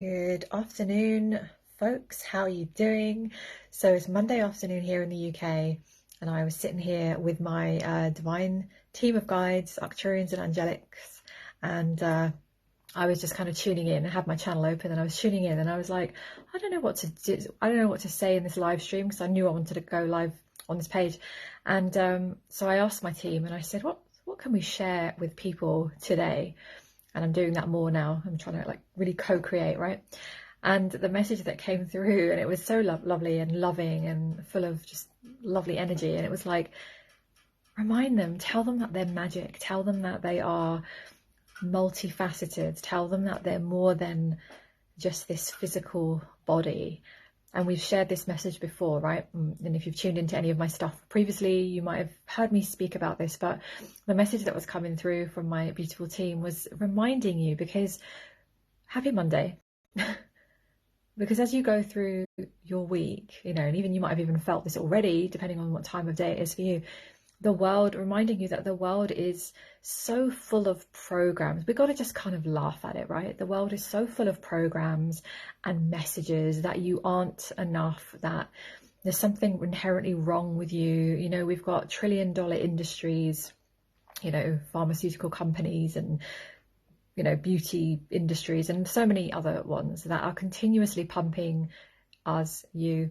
Good afternoon, folks. How are you doing? So it's Monday afternoon here in the UK, and I was sitting here with my divine team of guides, Arcturians and Angelics, and I was just kind of tuning in. I had my channel open, and I was tuning in, and I was like, I don't know what to do. I don't know what to say in this live stream because I knew I wanted to go live on this page, and so I asked my team, and I said, what can we share with people today? And I'm doing that more now. I'm trying to like really co-create, right? And the message that came through, and it was so lovely and loving and full of just lovely energy. And it was like, remind them, tell them that they're magic, tell them that they are multifaceted, tell them that they're more than just this physical body. And we've shared this message before, right? And if you've tuned into any of my stuff previously, you might have heard me speak about this, but the message that was coming through from my beautiful team was reminding you, because happy Monday. Because as you go through your week, and even you might have even felt this already, depending on what time of day it is for you, the world, reminding you that the world is so full of programs. We've got to just kind of laugh at it, right? The world is so full of programs and messages that you aren't enough, that there's something inherently wrong with you. We've got trillion-dollar industries, pharmaceutical companies and beauty industries and so many other ones that are continuously pumping you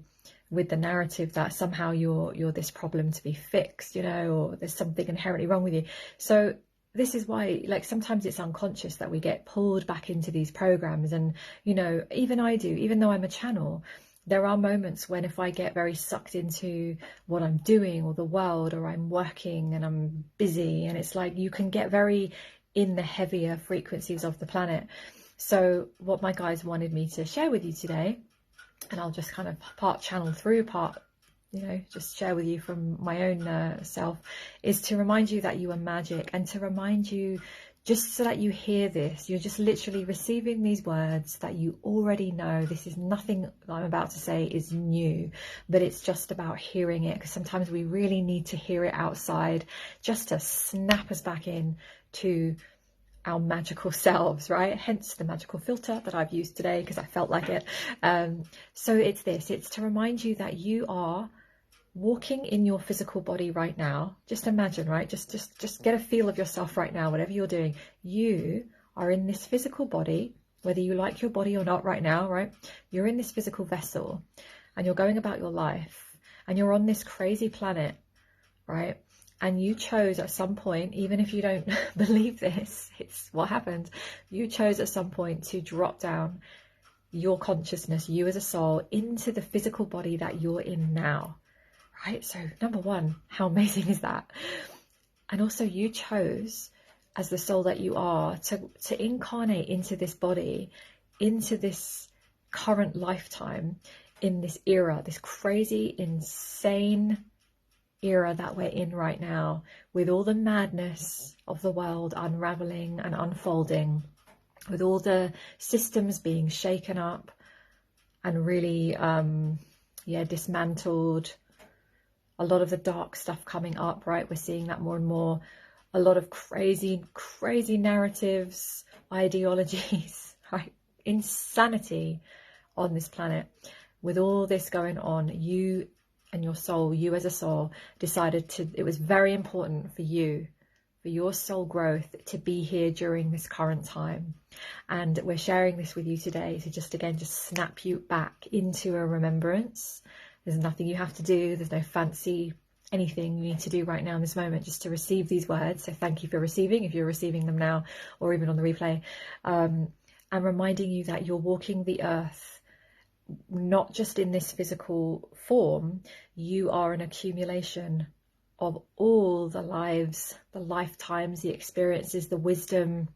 with the narrative that somehow you're this problem to be fixed, or there's something inherently wrong with you. So this is why, like, sometimes it's unconscious that we get pulled back into these programs. And even I do, even though I'm a channel, there are moments when if I get very sucked into what I'm doing or the world, or I'm working and I'm busy, and it's like you can get very in the heavier frequencies of the planet. So what my guides wanted me to share with you today, and I'll just kind of part channel through, part just share with you from my own self, is to remind you that you are magic, and to remind you, just so that you hear this, you're just literally receiving these words that you already know. This is nothing that I'm about to say is new, but it's just about hearing it, because sometimes we really need to hear it outside just to snap us back in to our magical selves, right? Hence the magical filter that I've used today, because I felt like it. So it's to remind you that you are walking in your physical body right now. Just imagine, right? Just get a feel of yourself right now, whatever you're doing. You are in this physical body, whether you like your body or not right now, right? You're in this physical vessel, and you're going about your life, and you're on this crazy planet, right? And you chose at some point, even if you don't believe this, it's what happened. You chose at some point to drop down your consciousness, you as a soul, into the physical body that you're in now, right? So number one, how amazing is that? And also you chose, as the soul that you are, to incarnate into this body, into this current lifetime, in this era, this crazy, insane era that we're in right now, with all the madness of the world unraveling and unfolding, with all the systems being shaken up and really dismantled, a lot of the dark stuff coming up, right? We're seeing that more and more, a lot of crazy narratives, ideologies, right? Insanity on this planet. With all this going on, you and your soul, you as a soul, decided it was very important for you, for your soul growth, to be here during this current time. And we're sharing this with you today to just snap you back into a remembrance. There's nothing you have to do. There's no fancy anything you need to do right now in this moment, just to receive these words. So thank you for receiving, if you're receiving them now or even on the replay, and reminding you that you're walking the earth not just in this physical form. You are an accumulation of all the lives, the lifetimes, the experiences, the wisdom,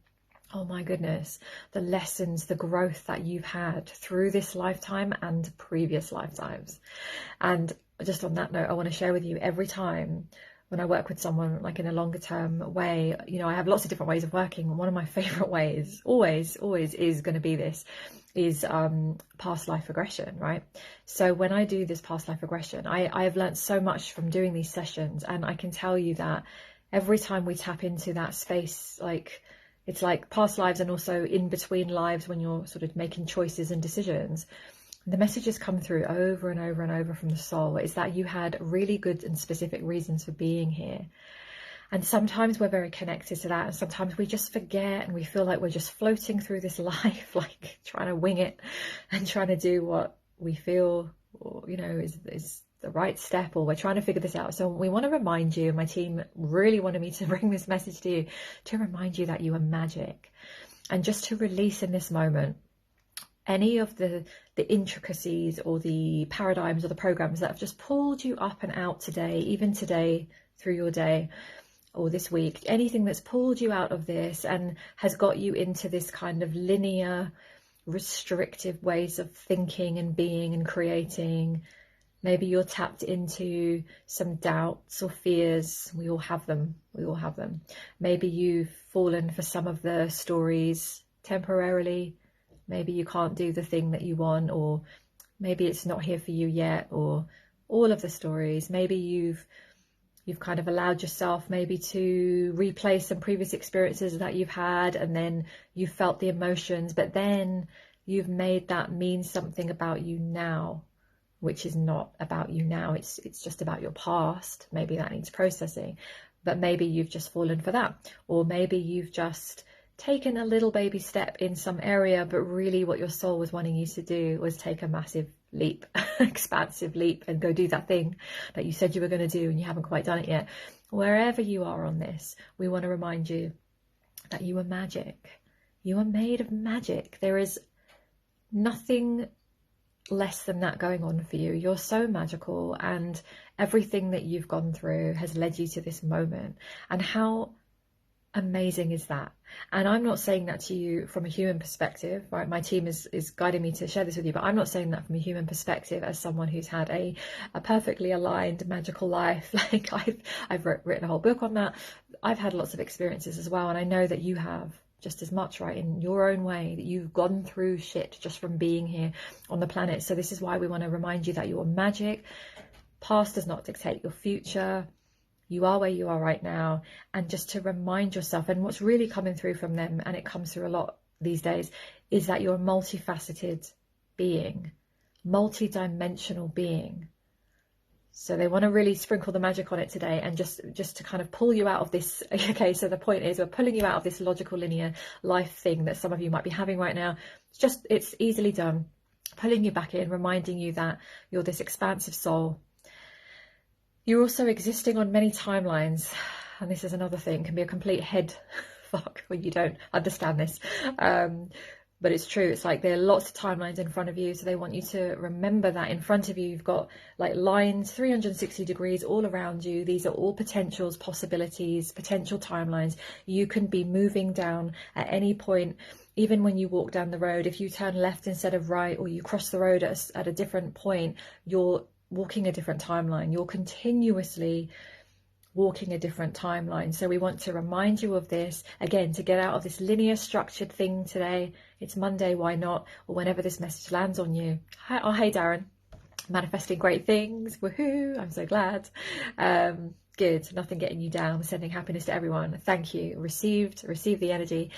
oh my goodness, the lessons, the growth that you've had through this lifetime and previous lifetimes. And just on that note, I want to share with you, every time when I work with someone, like in a longer term way, I have lots of different ways of working. One of my favorite ways, always is going to be this, is past life regression, right? So when I do this past life regression, I have learned so much from doing these sessions, and I can tell you that every time we tap into that space, like It's like past lives and also in between lives when you're sort of making choices and decisions. The messages come through over and over and over from the soul is that you had really good and specific reasons for being here. And sometimes we're very connected to that, and sometimes we just forget and we feel like we're just floating through this life, like trying to wing it and trying to do what we feel, or, you know, is the right step, or we're trying to figure this out. So we want to remind you, my team really wanted me to bring this message to you, to remind you that you are magic, and just to release in this moment any of the intricacies or the paradigms or the programs that have just pulled you up and out today, even today through your day or this week, anything that's pulled you out of this and has got you into this kind of linear, restrictive ways of thinking and being and creating. Maybe you're tapped into some doubts or fears. We all have them. We all have them. Maybe you've fallen for some of the stories temporarily. Maybe you can't do the thing that you want, or maybe it's not here for you yet, or all of the stories. Maybe you've kind of allowed yourself maybe to replay some previous experiences that you've had, and then you felt the emotions, but then you've made that mean something about you now, which is not about you now. It's just about your past. Maybe that needs processing, but maybe you've just fallen for that, or maybe you've just taken a little baby step in some area, but really what your soul was wanting you to do was take a massive leap, expansive leap, and go do that thing that you said you were going to do and you haven't quite done it yet. Wherever you are on this, we want to remind you that you are magic. You are made of magic. There is nothing less than that going on for you. You're so magical, and everything that you've gone through has led you to this moment. And how amazing is that? And I'm not saying that to you from a human perspective, right? My team is guiding me to share this with you, but I'm not saying that from a human perspective as someone who's had a perfectly aligned magical life. Like I've written a whole book on that. I've had lots of experiences as well, and I know that you have just as much, right, in your own way, that you've gone through shit just from being here on the planet. So this is why we want to remind you that you're magic. Past does not dictate your future. You are where you are right now, and just to remind yourself, and what's really coming through from them, and it comes through a lot these days, is that you're a multifaceted being, multi-dimensional being. So they want to really sprinkle the magic on it today, and just to kind of pull you out of this. Okay, so the point is we're pulling you out of this logical linear life thing that some of you might be having right now. It's easily done. Pulling you back in, reminding you that you're this expansive soul. You're also existing on many timelines, and this is another thing, can be a complete head fuck when you don't understand this, but it's true. It's like there are lots of timelines in front of you, so they want you to remember that in front of you you've got like lines 360 degrees all around you. These are all potentials, possibilities, potential timelines. You can be moving down at any point. Even when you walk down the road, if you turn left instead of right, or you cross the road at a different point, you're walking a different timeline. You're continuously walking a different timeline. So we want to remind you of this again, to get out of this linear structured thing today. It's Monday, why not? Or whenever this message lands on you. Hey Darren, manifesting great things, woohoo, I'm so glad. Good, nothing getting you down, sending happiness to everyone. Thank you. Receive the energy.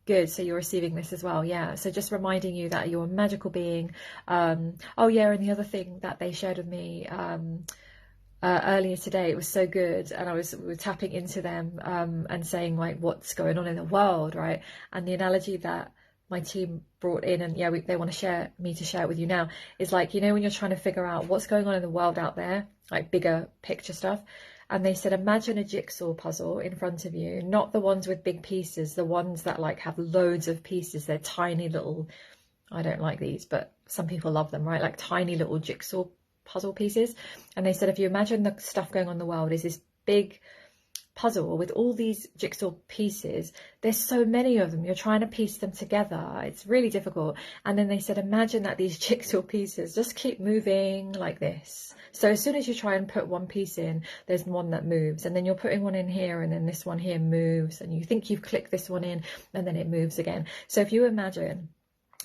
Good, so you're receiving this as well. Yeah, so just reminding you that you're a magical being. Oh yeah, and the other thing that they shared with me earlier today, it was so good, and we were tapping into them and saying like what's going on in the world, right? And the analogy that my team brought in, and yeah, they want to share it with you now, is like, you know, when you're trying to figure out what's going on in the world out there, like bigger picture stuff. And they said, imagine a jigsaw puzzle in front of you, not the ones with big pieces, the ones that like have loads of pieces. They're tiny little, I don't like these, but some people love them, right? Like tiny little jigsaw puzzle pieces. And they said, if you imagine the stuff going on in the world is this big puzzle with all these jigsaw pieces, there's so many of them, you're trying to piece them together, it's really difficult. And then they said, imagine that these jigsaw pieces just keep moving like this. So as soon as you try and put one piece in, there's one that moves, and then you're putting one in here, and then this one here moves, and you think you've clicked this one in, and then it moves again. So if you imagine,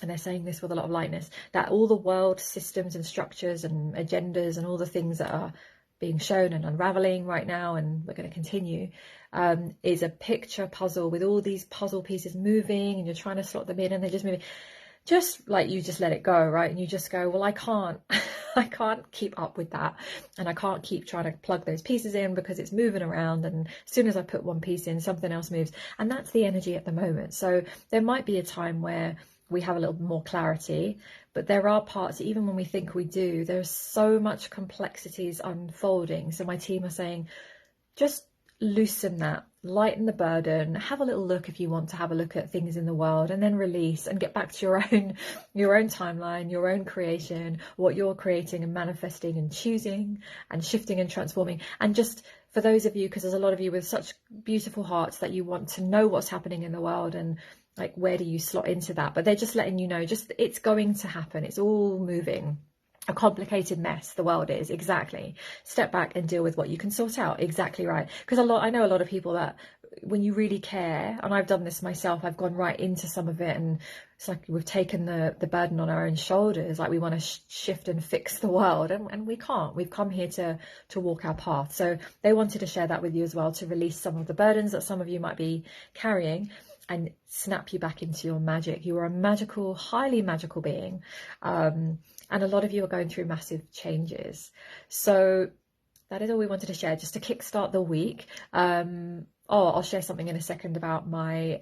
and they're saying this with a lot of lightness, that all the world systems and structures and agendas and all the things that are being shown and unraveling right now, and we're going to continue, is a picture puzzle with all these puzzle pieces moving, and you're trying to slot them in and they're just moving. Just like, you just let it go, right? And you just go, well, I can't I can't keep up with that, and I can't keep trying to plug those pieces in because it's moving around, and as soon as I put one piece in, something else moves. And that's the energy at the moment. So there might be a time where we have a little more clarity, but there are parts, even when we think we do, there's so much complexities unfolding. So my team are saying, just loosen that, lighten the burden, have a little look if you want to have a look at things in the world, and then release and get back to your own timeline, your own creation, what you're creating and manifesting and choosing and shifting and transforming. And just for those of you, because there's a lot of you with such beautiful hearts that you want to know what's happening in the world, and like, where do you slot into that? But they're just letting you know, just, it's going to happen. It's all moving. A complicated mess the world is, exactly. Step back and deal with what you can sort out, exactly right. Because I know a lot of people that when you really care, and I've done this myself, I've gone right into some of it, and it's like we've taken the burden on our own shoulders, like we want to shift and fix the world, and we can't. We've come here to walk our path. So they wanted to share that with you as well, to release some of the burdens that some of you might be carrying and snap you back into your magic. You are a magical, highly magical being. And a lot of you are going through massive changes. So that is all we wanted to share, just to kickstart the week. I'll share something in a second about my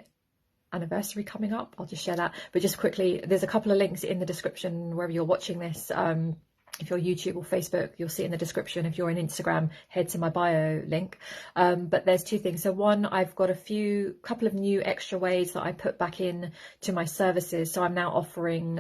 anniversary coming up. I'll just share that. But just quickly, there's a couple of links in the description wherever you're watching this. If you're YouTube or Facebook, you'll see it in the description. If you're on Instagram, head to my bio link. But there's two things. So one, I've got a couple of new extra ways that I put back in to my services. So I'm now offering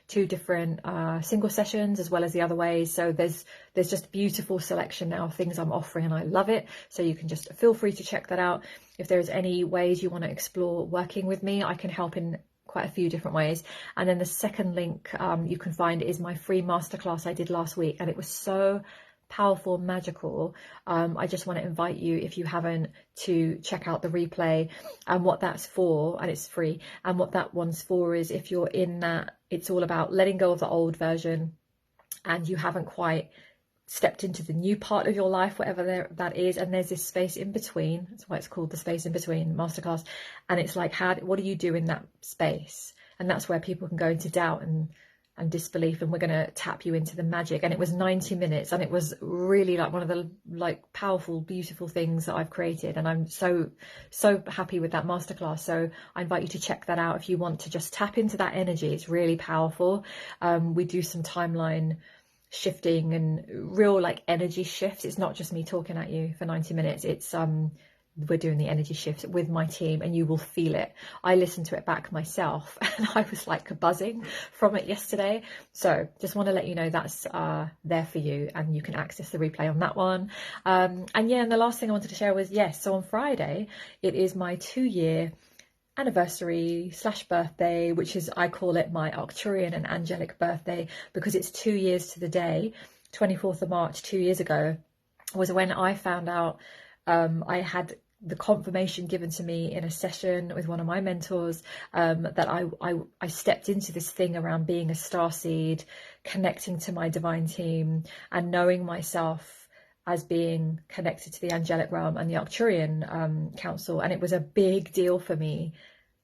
2 different single sessions as well as the other ways. So there's just beautiful selection now of things I'm offering, and I love it. So you can just feel free to check that out. If there's any ways you want to explore working with me, I can help in quite a few different ways. And then the second link you can find is my free masterclass I did last week, and it was so powerful, magical. I just want to invite you, if you haven't, to check out the replay and what that's for, and it's free. And what that one's for is, if you're in that, it's all about letting go of the old version and you haven't quite stepped into the new part of your life, whatever that is, and there's this space in between. That's why it's called the Space in Between masterclass. And it's like, what do you do in that space? And that's where people can go into doubt and disbelief, and we're going to tap you into the magic. And it was 90 minutes, and it was really like one of the powerful, beautiful things that I've created, and I'm so happy with that masterclass. So I invite you to check that out if you want to just tap into that energy. It's really powerful. We do some timeline shifting and real energy shifts. It's not just me talking at you for 90 minutes. It's we're doing the energy shift with my team, and you will feel it. I listened to it back myself and I was buzzing from it yesterday. So just want to let you know that's there for you, and you can access the replay on that one. And the last thing I wanted to share was, so on Friday it is my 2-year anniversary / birthday, which is, I call it my Arcturian and angelic birthday, because it's 2 years to the day. 24th of March 2 years ago was when I found out I had the confirmation given to me in a session with one of my mentors that I stepped into this thing around being a starseed, connecting to my divine team, and knowing myself as being connected to the angelic realm and the Arcturian council. And it was a big deal for me,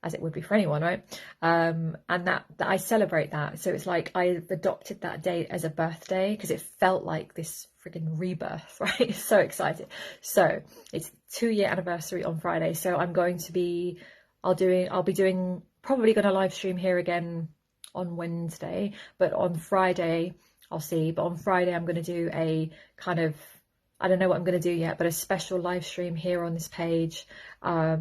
as it would be for anyone, right? And that I celebrate that. So it's like I've adopted that date as a birthday because it felt like this friggin' rebirth, right? So excited. So it's 2-year anniversary on Friday. So I'm going to be, I'll be doing, probably going to live stream here again on Wednesday, but on Friday, I'll see. But on Friday, I'm going to do a kind of, I don't know what I'm going to do yet, but a special live stream here on this page. I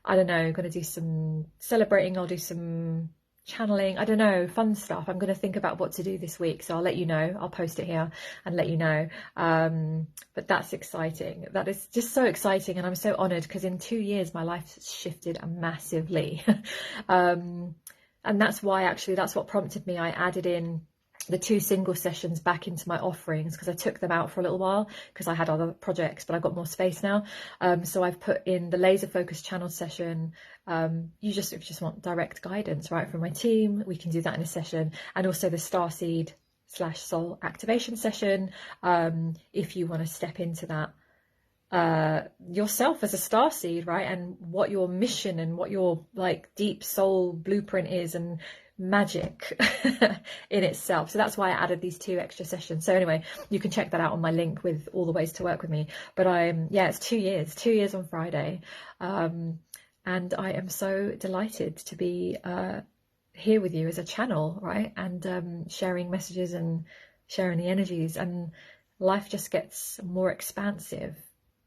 don't know, I'm going to do some celebrating. I'll do some channeling. I don't know, fun stuff. I'm going to think about what to do this week. So I'll let you know. I'll post it here and let you know. But that's exciting. That is just so exciting. And I'm so honored because in 2 years, my life has shifted massively. And that's why, actually, that's what prompted me. I added in the 2 single sessions back into my offerings because I took them out for a little while because I had other projects, but I've got more space now. So I've put in the laser focus channel session. You just want direct guidance, right, from my team. We can do that in a session, and also the starseed / soul activation session. If you want to step into that yourself as a starseed, right? And what your mission and what your like deep soul blueprint is, and magic in itself. So that's why I added these 2 extra sessions. So anyway, you can check that out on my link with all the ways to work with me. But yeah, it's 2 years on Friday. And I am so delighted to be here with you as a channel, right? And sharing messages and sharing the energies, and life just gets more expansive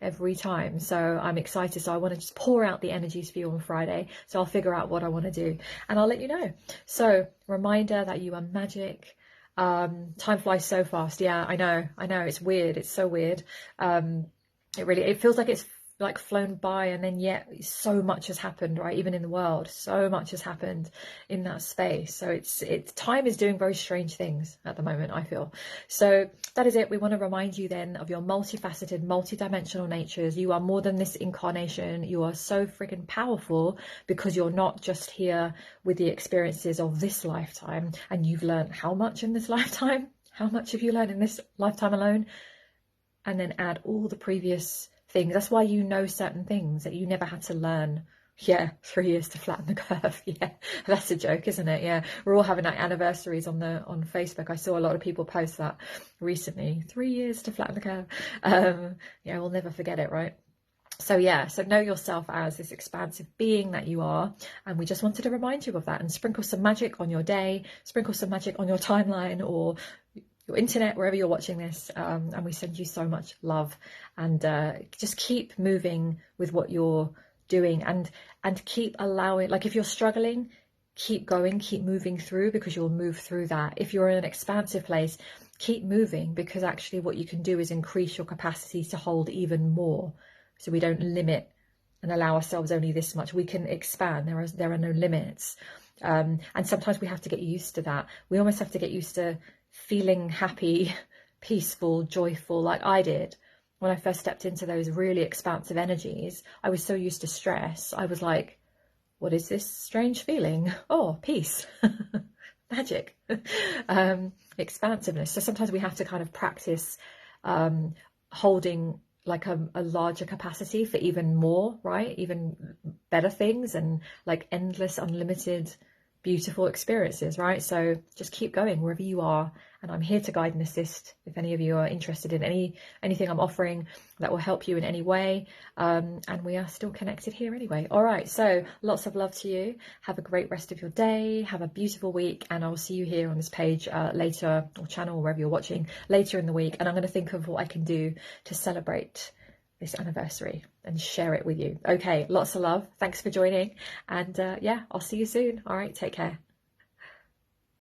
every time. So I'm excited. So I want to just pour out the energies for you on Friday. So I'll figure out what I want to do and I'll let you know. So reminder that you are magic. Time flies so fast. Yeah, I know. It's weird. It's so weird. It feels like it's like flown by, and then yet so much has happened, right? Even in the world, so much has happened in that space. So it's time is doing very strange things at the moment, I feel. So that is it. We want to remind you then of your multifaceted, multidimensional natures. You are more than this incarnation. You are so freaking powerful, because you're not just here with the experiences of this lifetime, and you've learned how much in this lifetime. How much have you learned in this lifetime alone? And then add all the previous things. That's why you know certain things that you never had to learn. Yeah, 3 years to flatten the curve. Yeah, that's a joke, isn't it? Yeah, we're all having like anniversaries on Facebook. I saw a lot of people post that recently. 3 years to flatten the curve. Yeah, we'll never forget it, right? So yeah, so know yourself as this expansive being that you are, and we just wanted to remind you of that, and sprinkle some magic on your day, sprinkle some magic on your timeline or your internet, wherever you're watching this, and we send you so much love, and just keep moving with what you're doing, and keep allowing, like if you're struggling, keep going, keep moving through, because you'll move through that. If you're in an expansive place, keep moving, because actually what you can do is increase your capacity to hold even more, so we don't limit and allow ourselves only this much. We can expand. There are no limits, and sometimes we have to get used to that. We almost have to get used to feeling happy, peaceful, joyful, like I did when I first stepped into those really expansive energies. I was so used to stress. I was like, what is this strange feeling? Oh, peace, magic, expansiveness. So sometimes we have to kind of practice holding like a larger capacity for even more, right? Even better things, and like endless, unlimited, beautiful experiences, right? So just keep going wherever you are, and I'm here to guide and assist if any of you are interested in anything I'm offering that will help you in any way, and we are still connected here anyway. All right, so lots of love to you. Have a great rest of your day, have a beautiful week, and I'll see you here on this page later, or channel, wherever you're watching, later in the week. And I'm going to think of what I can do to celebrate this anniversary and share it with you. Okay, lots of love. Thanks for joining, and yeah, I'll see you soon. All right, take care.